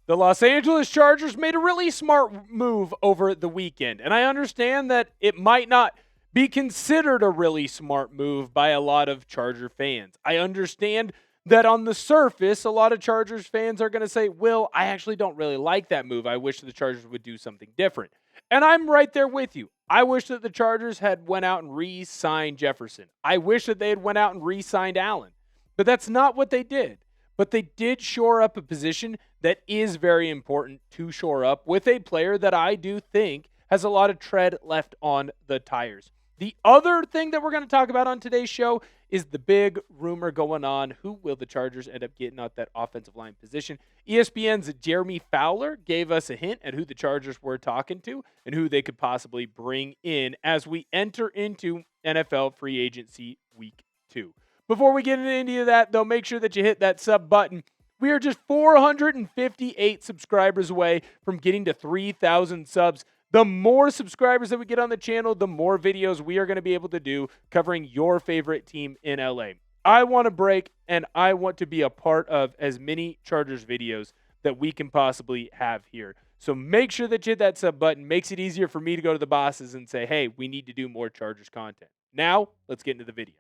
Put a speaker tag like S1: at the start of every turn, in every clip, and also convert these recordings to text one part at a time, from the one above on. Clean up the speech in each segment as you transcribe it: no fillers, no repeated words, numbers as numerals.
S1: The Los Angeles Chargers made a really smart move over the weekend, and I understand that it might not be considered a really smart move by a lot of Charger fans. I understand that on the surface, a lot of Chargers fans are going to say, Will, I actually don't really like that move. I wish the Chargers would do something different. And I'm right there with you. I wish that the Chargers had went out and re-signed Jefferson. I wish that they had went out and re-signed Allen. But that's not what they did. But they did shore up a position that is very important to shore up with a player that I do think has a lot of tread left on the tires. The other thing that we're going to talk about on today's show is the big rumor going on. Who will the Chargers end up getting out that offensive line position? ESPN's Jeremy Fowler gave us a hint at who the Chargers were talking to and who they could possibly bring in as we enter into NFL free agency week 2. Before we get into any of that, though, make sure that you hit that sub button. We are just 458 subscribers away from getting to 3,000 subs. The more subscribers that we get on the channel, the more videos we are going to be able to do covering your favorite team in LA. I want to break, and I want to be a part of as many Chargers videos that we can possibly have here. So make sure that you hit that sub button. Makes it easier for me to go to the bosses and say, hey, we need to do more Chargers content. Now, let's get into the video.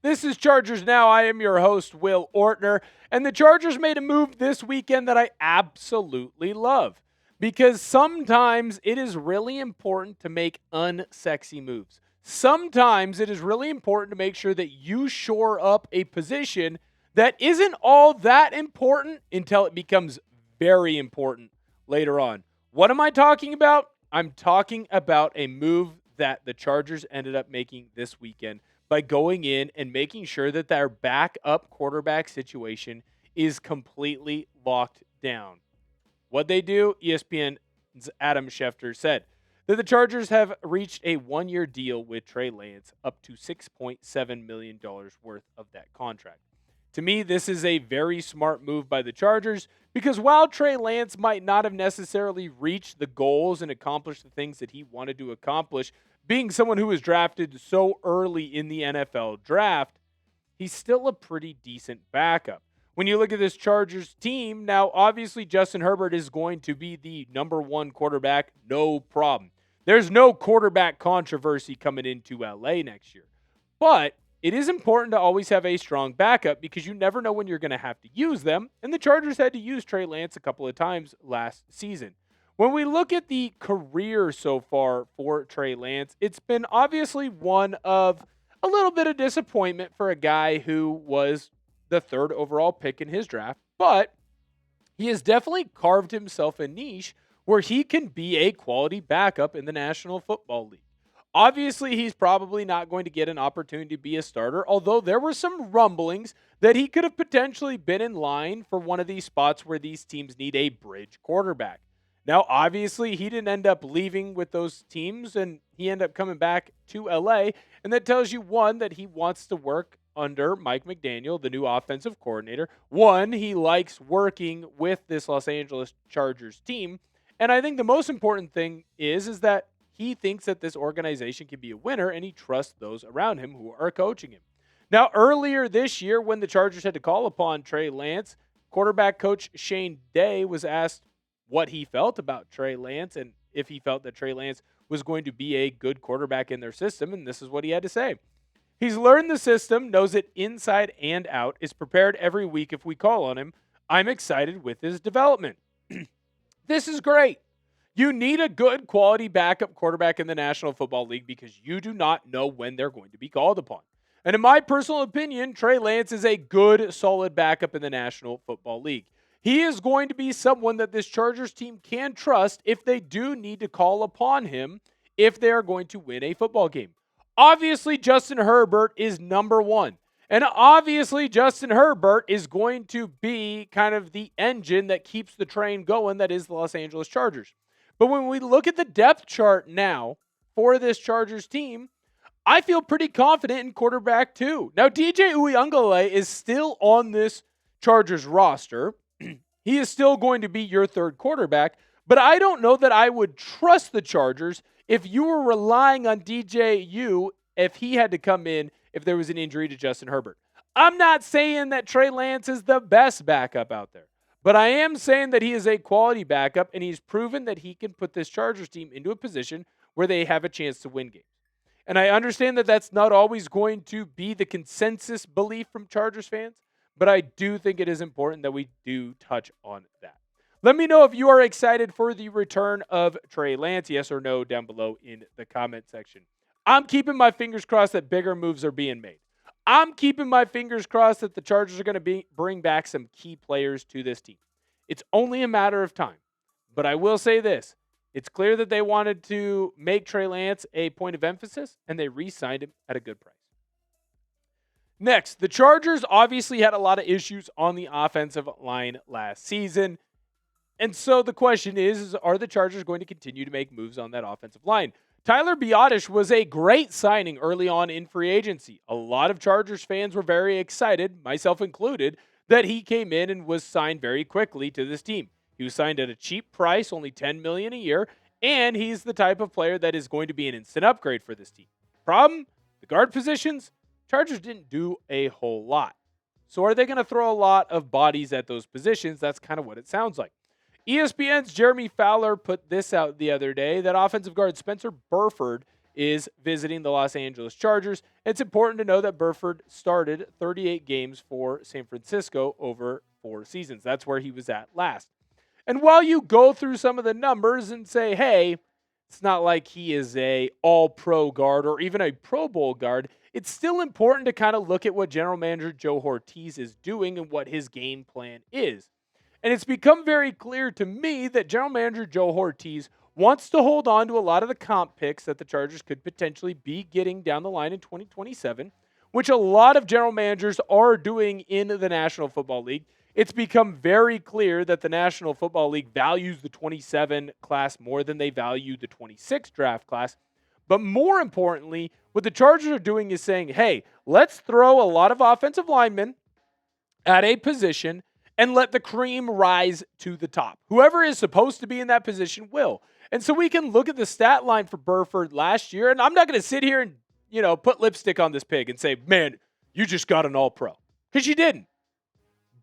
S1: This is Chargers Now. I am your host, Will Ortner, and the Chargers made a move this weekend that I absolutely love because sometimes it is really important to make unsexy moves. Sometimes it is really important to make sure that you shore up a position that isn't all that important until it becomes very important later on. What am I talking about? I'm talking about a move that the Chargers ended up making this weekend by going in and making sure that their backup quarterback situation is completely locked down. What they do, ESPN's Adam Schefter said that the Chargers have reached a one-year deal with Trey Lance up to $6.7 million worth of that contract. To me, this is a very smart move by the Chargers because while Trey Lance might not have necessarily reached the goals and accomplished the things that he wanted to accomplish, being someone who was drafted so early in the NFL draft, he's still a pretty decent backup. When you look at this Chargers team, now obviously Justin Herbert is going to be the number one quarterback, no problem. There's no quarterback controversy coming into LA next year. But it is important to always have a strong backup because you never know when you're going to have to use them, and the Chargers had to use Trey Lance a couple of times last season. When we look at the career so far for Trey Lance, it's been obviously one of a little bit of disappointment for a guy who was the third overall pick in his draft, but he has definitely carved himself a niche where he can be a quality backup in the National Football League. Obviously, he's probably not going to get an opportunity to be a starter, although there were some rumblings that he could have potentially been in line for one of these spots where these teams need a bridge quarterback. Now, obviously, he didn't end up leaving with those teams, and he ended up coming back to LA, and that tells you, one, that he wants to work under Mike McDaniel, the new offensive coordinator. One, he likes working with this Los Angeles Chargers team, and I think the most important thing is that he thinks that this organization can be a winner, and he trusts those around him who are coaching him. Now, earlier this year, when the Chargers had to call upon Trey Lance, quarterback coach Shane Day was asked what he felt about Trey Lance and if he felt that Trey Lance was going to be a good quarterback in their system, and this is what he had to say. He's learned the system, knows it inside and out, is prepared every week if we call on him. I'm excited with his development. This is great. You need a good quality backup quarterback in the National Football League because you do not know when they're going to be called upon. And in my personal opinion, Trey Lance is a good, solid backup in the National Football League. He is going to be someone that this Chargers team can trust if they do need to call upon him if they are going to win a football game. Obviously, Justin Herbert is number one. And obviously, Justin Herbert is going to be kind of the engine that keeps the train going that is the Los Angeles Chargers. But when we look at the depth chart now for this Chargers team, I feel pretty confident in quarterback too. Now, DJ Uiagalelei is still on this Chargers roster. He is still going to be your third quarterback, but I don't know that I would trust the Chargers if you were relying on DJU if he had to come in if there was an injury to Justin Herbert. I'm not saying that Trey Lance is the best backup out there, but I am saying that he is a quality backup, and he's proven that he can put this Chargers team into a position where they have a chance to win games. And I understand that that's not always going to be the consensus belief from Chargers fans, but I do think it is important that we do touch on that. Let me know if you are excited for the return of Trey Lance, yes or no, down below in the comment section. I'm keeping my fingers crossed that bigger moves are being made. I'm keeping my fingers crossed that the Chargers are going to bring back some key players to this team. It's only a matter of time. But I will say this. It's clear that they wanted to make Trey Lance a point of emphasis, and they re-signed him at a good price. Next, the Chargers obviously had a lot of issues on the offensive line last season. And so the question is are the Chargers going to continue to make moves on that offensive line? Tyler Biadasz was a great signing early on in free agency. A lot of Chargers fans were very excited, myself included, that he came in and was signed very quickly to this team. He was signed at a cheap price, only $10 million a year, and he's the type of player that is going to be an instant upgrade for this team. Problem? The guard positions, Chargers didn't do a whole lot. So are they going to throw a lot of bodies at those positions? That's kind of what it sounds like. ESPN's Jeremy Fowler put this out the other day that offensive guard Spencer Burford is visiting the Los Angeles Chargers. It's important to know that Burford started 38 games for San Francisco over 4 seasons. That's where he was at last. And while you go through some of the numbers and say, hey, it's not like he is a all-pro guard or even a Pro Bowl guard, it's still important to kind of look at what general manager Joe Hortiz is doing and what his game plan is. And it's become very clear to me that general manager Joe Hortiz wants to hold on to a lot of the comp picks that the Chargers could potentially be getting down the line in 2027, which a lot of general managers are doing in the National Football League. It's become very clear that the National Football League values the 27 class more than they value the 26 draft class. But more importantly, what the Chargers are doing is saying, hey, let's throw a lot of offensive linemen at a position and let the cream rise to the top. Whoever is supposed to be in that position will. And so we can look at the stat line for Burford last year, and I'm not going to sit here and, put lipstick on this pig and say, man, you just got an all-pro. Because you didn't.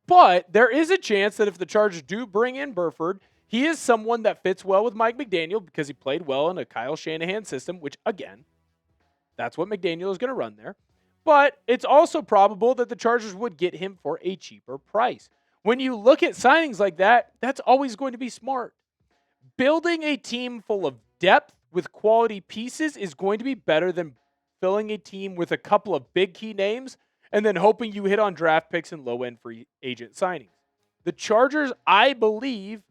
S1: But there is a chance that if the Chargers do bring in Burford, he is someone that fits well with Mike McDaniel because he played well in a Kyle Shanahan system, which, again, that's what McDaniel is going to run there. But it's also probable that the Chargers would get him for a cheaper price. When you look at signings like that, that's always going to be smart. Building a team full of depth with quality pieces is going to be better than filling a team with a couple of big key names and then hoping you hit on draft picks and low-end free agent signings. The Chargers, I believe,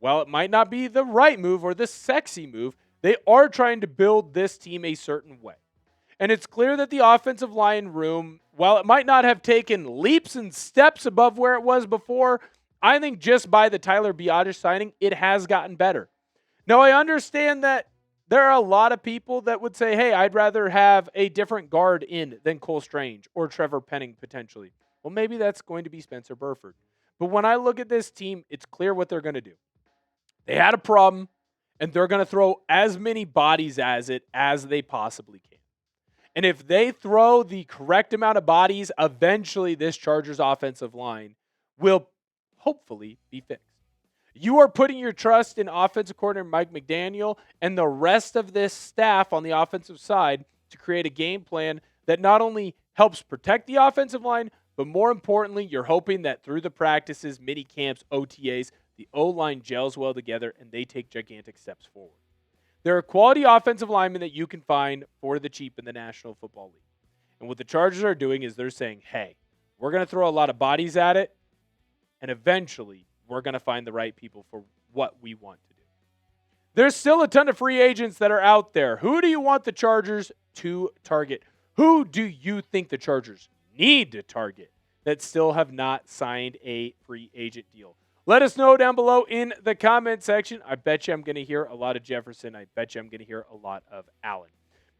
S1: while it might not be the right move or the sexy move, they are trying to build this team a certain way. And it's clear that the offensive line room, while it might not have taken leaps and steps above where it was before, I think just by the Tyler Biadasz signing, it has gotten better. Now, I understand that there are a lot of people that would say, hey, I'd rather have a different guard in than Cole Strange or Trevor Penning potentially. Well, maybe that's going to be Spencer Burford. But when I look at this team, it's clear what they're going to do. They had a problem, and they're going to throw as many bodies at it as they possibly can. And if they throw the correct amount of bodies, eventually this Chargers offensive line will hopefully be fixed. You are putting your trust in offensive coordinator Mike McDaniel and the rest of this staff on the offensive side to create a game plan that not only helps protect the offensive line, but more importantly, you're hoping that through the practices, mini camps, OTAs, the O-line gels well together and they take gigantic steps forward. There are quality offensive linemen that you can find for the cheap in the National Football League. And what the Chargers are doing is they're saying, hey, we're going to throw a lot of bodies at it, and eventually we're going to find the right people for what we want to do. There's still a ton of free agents that are out there. Who do you want the Chargers to target? Who do you think the Chargers need to target that still have not signed a free agent deal? Let us know down below in the comment section. I bet you I'm going to hear a lot of Jefferson. I bet you I'm going to hear a lot of Allen.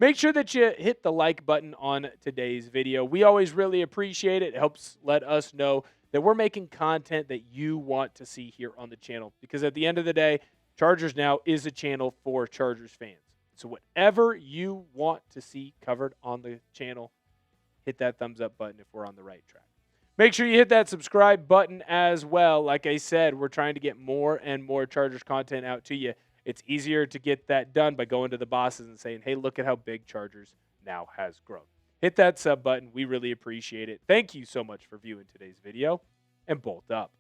S1: Make sure that you hit the like button on today's video. We always really appreciate it. It helps let us know that we're making content that you want to see here on the channel. Because at the end of the day, Chargers Now is a channel for Chargers fans. So whatever you want to see covered on the channel, hit that thumbs up button if we're on the right track. Make sure you hit that subscribe button as well. Like I said, we're trying to get more and more Chargers content out to you. It's easier to get that done by going to the bosses and saying, hey, look at how big Chargers now has grown. Hit that sub button. We really appreciate it. Thank you so much for viewing today's video, and bolt up.